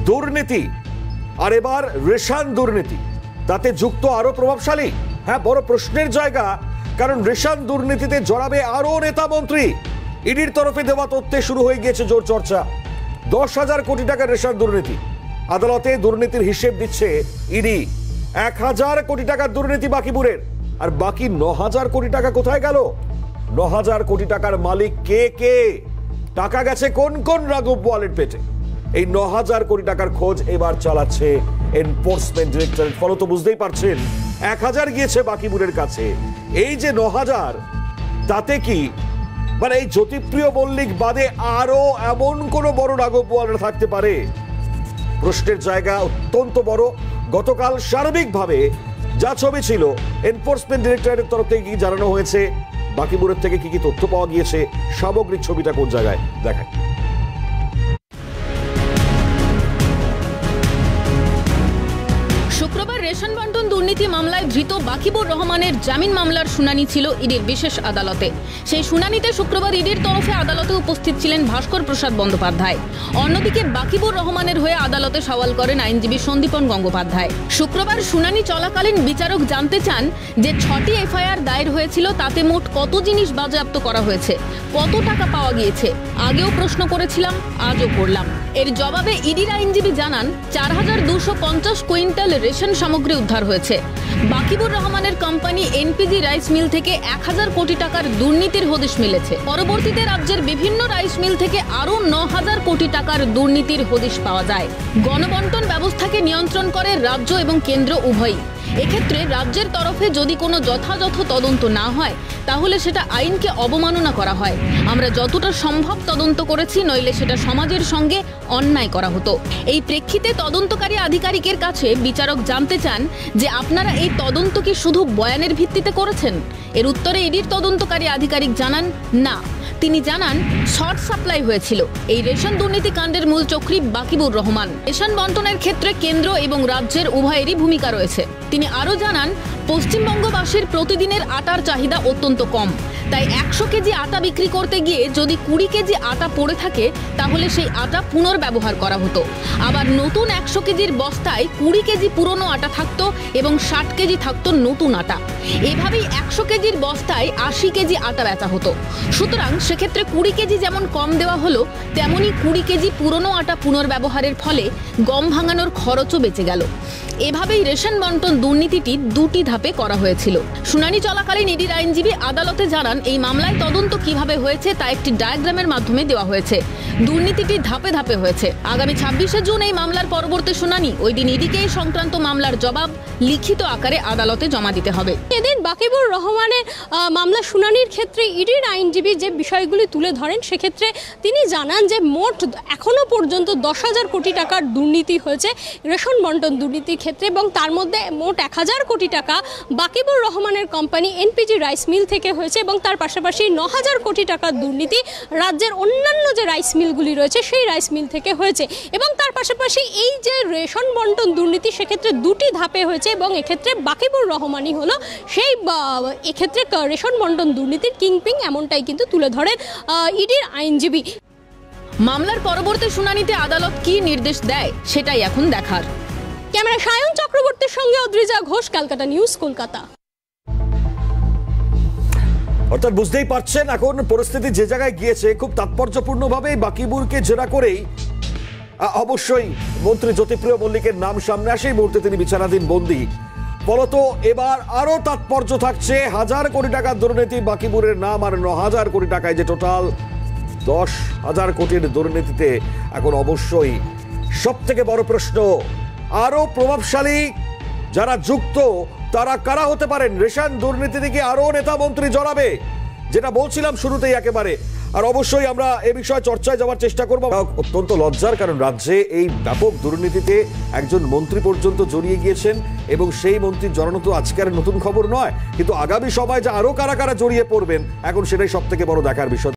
দুর্নীতি আর এবার রেশন দুর্নীতি, তাতে যুক্ত আরো প্রভাবশালী। হ্যাঁ, বড় প্রশ্নের জায়গা, কারণ রেশন দুর্নীতিতে জড়াবে আরো নেতা মন্ত্রী। ইডির তরফে দেওয়া তথ্যে শুরু হয়ে গিয়েছে জোর চর্চা। 10,000 কোটি টাকার রেশন দুর্নীতি, আদালতে দুর্নীতির হিসেব দিচ্ছে ইডি। 1,000 কোটি টাকার দুর্নীতি বাকিপুরের, আর বাকি 9,000 কোটি টাকা কোথায় গেল? 9,000 কোটি টাকার মালিক কে কে? টাকা গেছে কোন কোন রাঘব বোয়ালের পেটে? এই 9,000 কোটি টাকার খোঁজ এবার চালাচ্ছে এনফোর্সমেন্ট ডিরেক্টরেট। ফলত বুঝতেই পারছেন 1,000 গিয়েছে বাকিপুরের কাছে। এই যে 9,000, তাতে কি মানে এই জ্যোতিপ্রিয় মল্লিক বাদে আরো এমন কোন বড় রাঘব বোয়ালরা থাকতে পারে? প্রশ্নের জায়গা অত্যন্ত বড়। গতকাল সার্বিকভাবে যা ছবি ছিল, এনফোর্সমেন্ট ডিরেক্টরেটের তরফ থেকে কি জানানো হয়েছে, বাকিপুরের থেকে কি কি তথ্য পাওয়া গিয়েছে, সামগ্রিক ছবিটা কোন জায়গায় দেখায়। শুক্রবার রেশন বন্টন দুর্নীতি মামলায় ধৃত বাকিবুর রহমানের জামিন মামলার শুনানি ছিল ইডির বিশেষ আদালতে। সেই শুনানিতে শুক্রবার ইডির তরফে আদালতে উপস্থিত ছিলেন ভাস্কর প্রসাদ বন্দ্যোপাধ্যায়। অন্যদিকে বাকিবুর রহমানের হয়ে আদালতে সওয়াল করেন আইনজীবী সন্দীপন গঙ্গোপাধ্যায়। শুক্রবার শুনানি চলাকালীন বিচারক জানতে চান যে 6টি এফআইআর দায়ের হয়েছিল, তাতে মোট কত জিনিস বাজেয়াপ্ত করা হয়েছে, কত টাকা পাওয়া গিয়েছে। আগেও প্রশ্ন করেছিলাম, আজও করলাম। এর জবাবে ইডির আইনজীবী জানান 4,250 কুইন্টাল রেশন সামগ্রী উদ্ধার হয়েছে। বাকিবুর রহমানের কোম্পানি এনপিজি রাইস মিল থেকে 1,000 কোটি টাকার দুর্নীতির হদিশ মিলেছে। পরবর্তীতে রাজ্যের বিভিন্ন রাইস মিল থেকে আরও 9,000 কোটি টাকার দুর্নীতির হদিশ পাওয়া যায়। গণবন্টন ব্যবস্থাকে নিয়ন্ত্রণ করে রাজ্য এবং কেন্দ্র উভয়ই। এক্ষেত্রে রাজ্যের তরফে যদি কোনো যথাযথ তদন্ত না হয়, তাহলে সেটা আইনকে অবমাননা করা হয়। আমরা যতটা সম্ভব তদন্ত করেছি, নইলে সেটা সমাজের সঙ্গে অন্যায় করা হতো। এই প্রেক্ষিতে তদন্তকারী আধিকারিকের কাছে বিচারক জানতে চান যে আপনারা এই তদন্ত কি শুধু বয়ানের ভিত্তিতে করেছেন? এর উত্তরে ইডির তদন্তকারী আধিকারিক জানান, না, তিনি জানান শর্ট সাপ্লাই হয়েছিল। এই রেশন দুর্নীতি কাণ্ডের মূল চক্রী বাকিবুর রহমান। রেশন বন্টনের ক্ষেত্রে কেন্দ্র এবং রাজ্যের উভয়েরই ভূমিকা রয়েছে। তিনি আরও জানান, পশ্চিমবঙ্গবাসীর প্রতিদিনের আটার চাহিদা অত্যন্ত কম, তাই 100 কেজি আটা বিক্রি করতে গিয়ে যদি 20 কেজি আটা পড়ে থাকে, তাহলে সেই আটা পুনর্ব্যবহার করা হতো। আবার নতুন 100 কেজির বস্তায় 20 কেজি পুরনো আটা থাকতো এবং 60 কেজি থাকতো নতুন আটা। এভাবেই 100 কেজির বস্তায় 80 কেজি আটা বেচা হতো। সুতরাং সেক্ষেত্রে 20 কেজি যেমন কম দেওয়া হলো, তেমনি 20 কেজি পুরনো আটা পুনর্ব্যবহারের ফলে গম ভাঙানোর খরচও বেঁচে গেল। এভাবেই রেশন বন্টন দুর্নীতিটি 2টি ধাপে করা হয়েছিল। শুনানি চলাকালীন ইডির আইনজীবী আদালতে জানান, এই মামলায় তদন্ত কিভাবে হয়েছে তা একটি ডায়াগ্রামের মাধ্যমে দেওয়া হয়েছে। দুর্নীতিটি ধাপে ধাপে হয়েছে। আগামী 26শে জুন এই মামলার পরবর্তী শুনানি। ওই দিন ইডিকে এই সংক্রান্ত মামলার জবাব লিখিত আকারে আদালতে জমা দিতে হবে। এদিন বাকিবুর রহমানের মামলা শুনানির ক্ষেত্রে ইডির আইনজীবী যে বিষয়গুলি তুলে ধরেন, সেক্ষেত্রে তিনি জানান যে মোট এখনো পর্যন্ত 10,000 কোটি টাকার দুর্নীতি হয়েছে রেশন বন্টন দুর্নীতির ক্ষেত্রে, এবং তার মধ্যে মোট 1,000 কোটি টাকা বাকিবুর রহমানের কোম্পানি এনপিজি রাইস মিল থেকে হয়েছে, এবং তার পাশাপাশি 9,000 কোটি টাকার দুর্নীতি রাজ্যের অন্যান্য যে রাইস মিলগুলি রয়েছে সেই রাইস মিল থেকে হয়েছে। এবং তার পাশাপাশি এই যে রেশন বন্টন দুর্নীতি, সেক্ষেত্রে 2টি ধাপে হয়েছে, এবং এক্ষেত্রে বাকিবুর রহমানই হলো সেই এক্ষেত্রে রেশন বন্টন দুর্নীতির কিংপিং, এমনটাই কিন্তু তুলে ধরেন ইডির আইনজীবী। মামলার পরবর্তী শুনানিতে আদালত কি নির্দেশ দেয়, সেটাই এখন দেখার। ক্যামেরা সায়ন চক্রবর্তীর সঙ্গে অদ্রিজা ঘোষ, ক্যালকাটা নিউজ, কলকাতা। অর্থাৎ বুঝতেই পারছেন এখন পরিস্থিতি যে জায়গায় গিয়েছে, খুব তাৎপর্যপূর্ণভাবে বাকিবুরকে জেরা করেই অবশ্যই মন্ত্রী জ্যোতিপ্রিয় মল্লিকের নাম সামনে আসে। এই মুহূর্তে তিনি বিচারাধীন বন্দী। ফলত এবার আরো তাৎপর্য থাকছে 1,000 কোটি টাকার দুর্নীতি বাকিবুরের নাম, আর 9,000 কোটি টাকায় যে টোটাল 10,000 কোটির দুর্নীতিতে এখন অবশ্যই সব থেকে বড় প্রশ্ন, আরো প্রভাবশালী যারা যুক্ত তারা কারা হতে পারেন? রেশন দুর্নীতি থেকে আরো নেতা মন্ত্রী জড়াবে, যেটা বলছিলাম শুরুতেই একেবারে। আর অবশ্যই আমরা এ বিষয়ে চর্চায় যাওয়ার চেষ্টা করব। অত্যন্ত লজ্জার, কারণ রাজ্যে এই ব্যাপক দুর্নীতিতে একজন মন্ত্রী পর্যন্ত জড়িয়ে গিয়েছেন, এবং সেই মন্ত্রীর জড়ানো তো আজকের নতুন খবর নয়, কিন্তু আগামী সময় যে আরো কারা কারা জড়িয়ে পড়বেন, এখন সেটাই সব থেকে বড় দেখার বিষয়।